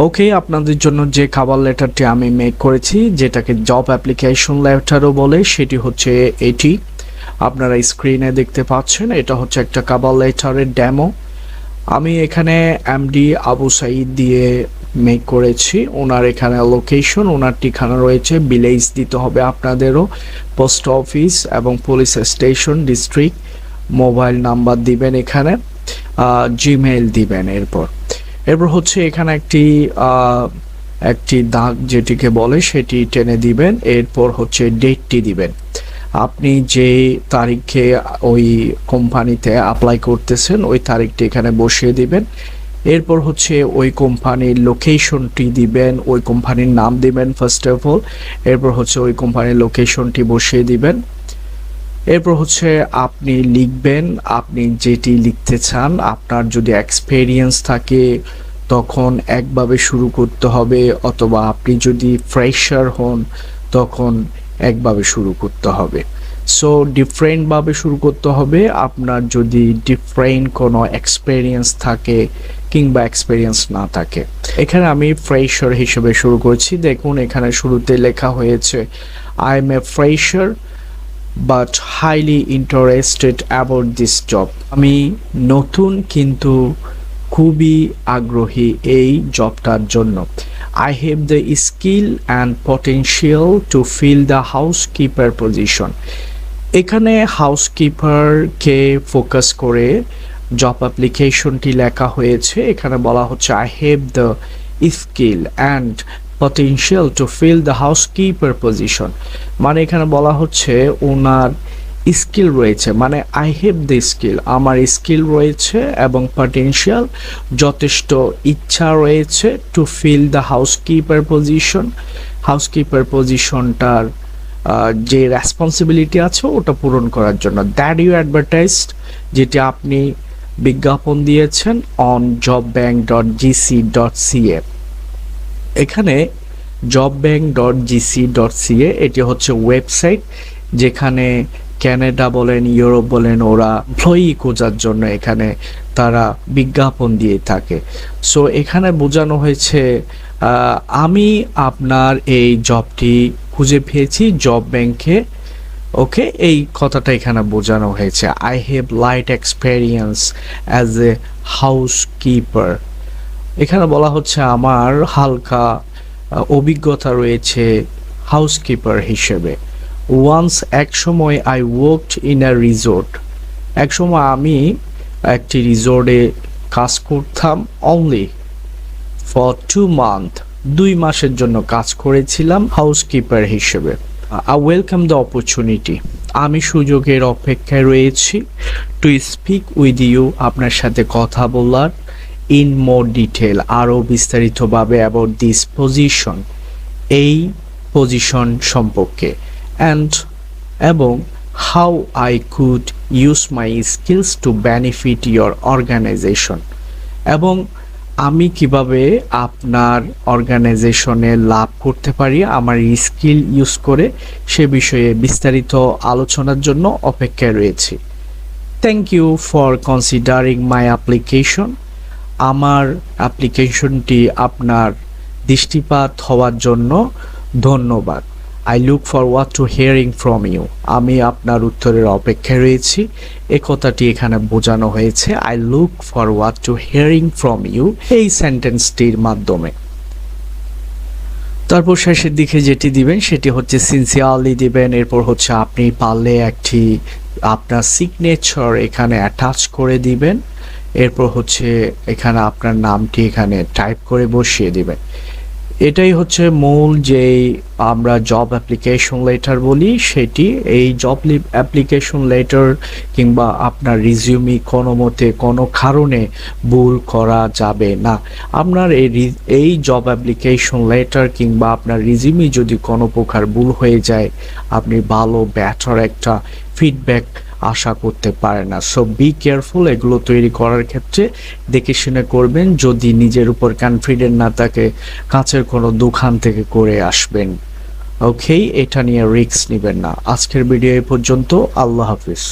ওকে, আপনাদের জন্য যে কভার লেটারটি আমি মেক করেছি, যেটাকে জব অ্যাপ্লিকেশন লেটারও বলে, সেটি হচ্ছে এটি। আপনারা স্ক্রিনে দেখতে পাচ্ছেন, এটা হচ্ছে একটা কভার লেটারের ডেমো। আমি এখানে এমডি আবু সাইদ দিয়ে মেক করেছি। ওনার এখানে লোকেশন, ওনার ঠিকানা রয়েছে, ভিলেজ দিতে হবে আপনাদেরও, পোস্ট অফিস এবং police station, district, mobile number দিবেন, এখানে জিমেইল দিবেন। এরপর হচ্ছে এখানে একটি দাগ যেটিকে বলে সেটি টেনে দিবেন। এরপর হচ্ছে ডেটটি দিবেন, আপনি যে তারিখে ওই কোম্পানিতে অ্যাপ্লাই করতেছেন ওই তারিখটি এখানে বসিয়ে দিবেন। এরপর হচ্ছে ওই কোম্পানির লোকেশনটি দিবেন, ওই কোম্পানির নাম দিবেন ফার্স্ট অফ অল। এরপর হচ্ছে ওই কোম্পানির লোকেশনটি বসিয়ে দিবেন। এরপর হচ্ছে আপনি লিখবেন আপনি যেটি লিখতে চান। আপনার যদি এক্সপেরিয়েন্স থাকে তখন একভাবে শুরু করতে হবে, অথবা আপনি যদি ফ্রেশার হন তখন একভাবে শুরু করতে হবে। সো ডিফারেন্টভাবে শুরু করতে হবে আপনার যদি ডিফারেন্ট কোনো এক্সপেরিয়েন্স থাকে কিংবা এক্সপেরিয়েন্স না থাকে। এখানে আমি ফ্রেশার হিসেবে শুরু করছি। দেখুন এখানে শুরুতে লেখা হয়েছে I M A fresher but highly interested about this job. আমি নতুন কিন্তু খুবই আগ্রহী এই জবটার জন্য। I have the skill and potential to fill the housekeeper position. এখানে হাউসকিপারকে ফোকাস করে জব অ্যাপ্লিকেশনটি লেখা হয়েছে। এখানে বলা হচ্ছে I have the skill and potential to fill the housekeeper position, মানে এখানে বলা হচ্ছে ওনার স্কিল রয়েছে, মানে আই হ্যাভ দ্য স্কিল, আমার স্কিল রয়েছে এবং পটেনশিয়াল যথেষ্ট ইচ্ছা রয়েছে to fill the housekeeper position, housekeeper পজিশনটার যে রেসপন্সিবিলিটি আছে ওটা পূরণ করার জন্য। দ্যাট ইউ অ্যাডভার্টাইজড, যেটি আপনি বিজ্ঞাপন দিয়েছেন অন jobbank.gc.ca। এখানে jobbank.gc.ca এটি হচ্ছে ওয়েবসাইট যেখানে কানাডা বলেন, ইউরোপ বলেন, ওরা এমপ্লয়ি খোঁজার জন্য এখানে তারা বিজ্ঞাপন দিয়ে থাকে। সো এখানে বোঝানো হয়েছে আমি আপনার এই জবটি খুঁজে পেয়েছি জব ব্যাংকে। ওকে, এই কথাটা এখানে বোঝানো হয়েছে। I have light experience as a housekeeper. এখানে বলা হচ্ছে আমার হালকা অভিজ্ঞতা রয়েছে হাউসকিপার হিসেবে। ওয়ান্স, এক সময়, I worked in a resort, এক সময় আমি একটি রিসোর্টে কাজ করতাম। অনলি ফর 2 মান্থ, 2 মাসের জন্য কাজ করেছিলাম হাউসকিপার হিসেবে। আই ওয়েলকাম দ্য অপরচুনিটি, আমি সুযোগের অপেক্ষায় রয়েছি। টু স্পিক উইথ ইউ, আপনার সাথে কথা বলার। ইন মোর ডিটেল, আরও বিস্তারিতভাবে অ্যাবাউট দিস পজিশন, এই পজিশন সম্পর্কে। এবং how I could use my skills to benefit your organization, এবং আমি কিভাবে আপনার অর্গানাইজেশনে লাভ করতে পারি আমার স্কিল ইউজ করে, সে বিষয়ে বিস্তারিত আলোচনার জন্য অপেক্ষায় রয়েছি। Thank you for considering my application, আমার অ্যাপ্লিকেশনটি আপনার দৃষ্টিপাত হওয়ার জন্য ধন্যবাদ। I look forward to hearing from you, আমি আপনার উত্তরের অপেক্ষায় রয়েছি। এ কথাটি এখানে বোঝানো হয়েছে I look forward to hearing from you এই সেন্টেন্সটির মাধ্যমে। তারপর শেষের দিকে যেটি দিবেন সেটি হচ্ছে সিনসিয়ারলি দিবেন। এরপর হচ্ছে আপনি পারলে একটি আপনার সিগনেচার এখানে অ্যাটাচ করে দিবেন। এরপর হচ্ছে এখানে আপনার নামটি এখানে টাইপ করে বসিয়ে দিবেন। এটাই হচ্ছে মূল যেই আমরা জব অ্যাপ্লিকেশন লেটার বলি সেটি। এই জব অ্যাপ্লিকেশন লেটার কিংবা আপনার রিজিউমি কোনো মতে কোনো কারণে ভুল করা যাবে না। আপনার এই জব অ্যাপ্লিকেশন লেটার কিংবা আপনার রিজিউমি যদি কোনো প্রকার ভুল হয়ে যায়, আপনি ভালো বেটার একটা ফিডব্যাক আশা করতে পারে না। সো বি কেয়ারফুল, এগুলো তৈরি করার ক্ষেত্রে দেখে শুনে করবেন। যদি নিজের উপর কনফিডেন্ট না থাকে, কাছের কোনো দোকান থেকে করে আসবেন। ওকে, এটা নিয়ে রিস্ক নেবেন না। আজকের ভিডিও এই পর্যন্ত। আল্লাহ হাফিজ।